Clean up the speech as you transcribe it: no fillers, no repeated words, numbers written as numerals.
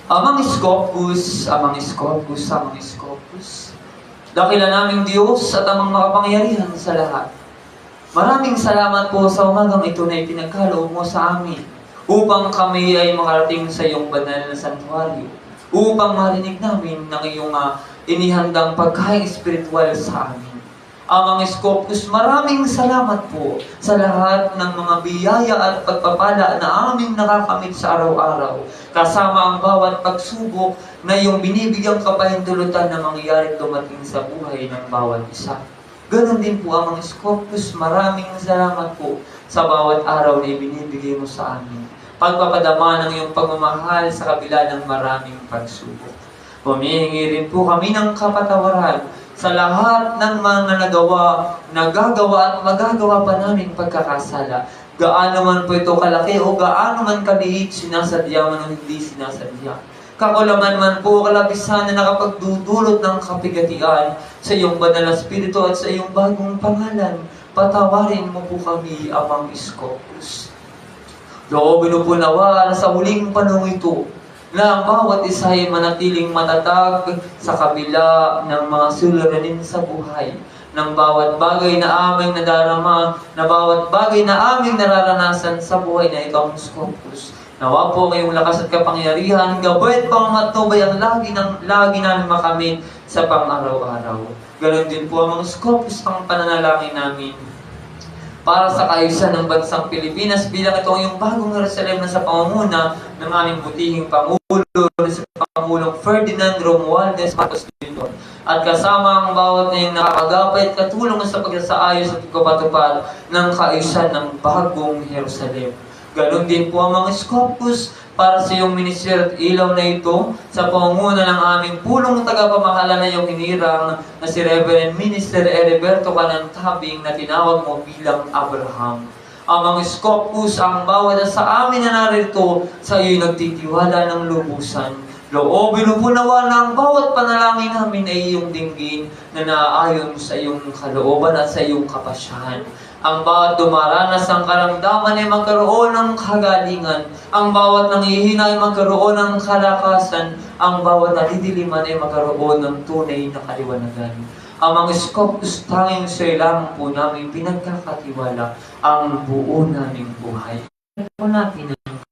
Amang Scopus, Amang Scopus, Amang Scopus, dakila naming Diyos at amang makapangyarihan sa lahat. Maraming salamat po sa umagang ito na ipinagkaloob mo sa amin upang kami ay makarating sa iyong banal na santuaryo, upang marinig namin ng iyong inihandang pagkain espiritual sa amin. Amang Scopus, maraming salamat po sa lahat ng mga biyaya at pagpapala na aming nakakamit sa araw-araw, kasama ang bawat pagsubok na iyong binibigyang kapahintulutan na mangyaring dumating sa buhay ng bawat isa. Ganon din po, Amang Scopus, maraming salamat po sa bawat araw na ibinibigay mo sa amin. Pagpapadama ng iyong pagmamahal sa kabila ng maraming pagsubok. Humihingi rin po kami ng kapatawaran sa lahat ng mga nagagawa at magagawa pa namin pagkakasala. Gaano man po ito kalaki o gaano man kaliit, sinasadya man o hindi sinasadya. Kakulaman man po kalabisan na nakapagdudulot ng kapigatian sa iyong banal na Espiritu at sa iyong bagong pangalan, patawarin mo po kami, Amang Scopus. Loobin mo po nawa na sa huling panahon ito, na ang bawat isa ay manatiling matatag sa kabila ng mga suliranin sa buhay, ng bawat bagay na aming nadarama, na bawat bagay na aming nararanasan sa buhay na ito, ang Scopus. Nawa po ngayong lakas at kapangyarihan, gabay at pangatubay ang lagi namin makamit sa pang-araw-araw. Ganon din po, Amang Scopus, ang pananalangin namin para sa kaayusan ng bansang Pilipinas bilang ito ang iyong bagong Jerusalem na sa pangunguna ng aming butihing Pangulo, sa Pangulong Ferdinand Romualdez Marcos Jr. At kasama ang bawat na yung nakakagapay at katulong sa pagsasaayos at pagpapatupad ng kaayusan ng bagong Jerusalem. Ganon din po, Amang Scopus, para sa iyong ministeryo at ilaw na ito sa pangunguna ng aming pulong tagapamahala na iyong hinirang na si Reverend Minister Heriberto Canantabing na tinawag mo bilang Abraham. Amang Scopus, ang bawat sa amin na narito sa iyo'y nagtitiwala ng lubusan. Loobin mo po nawa na ang bawat panalangin namin ay iyong dinggin na naaayon sa iyong kalooban at sa iyong kapasyahan. Ang bawat dumaranas ng karamdaman ay magkaroon ng kagalingan. Ang bawat nanghihina ay magkaroon ng kalakasan. Ang bawat nadidiliman ay magkaroon ng tunay na kaliwanagan. Amang Scopus, tanging sa ilang po namin pinagkakatiwala ang buo naming buhay. Po natin ang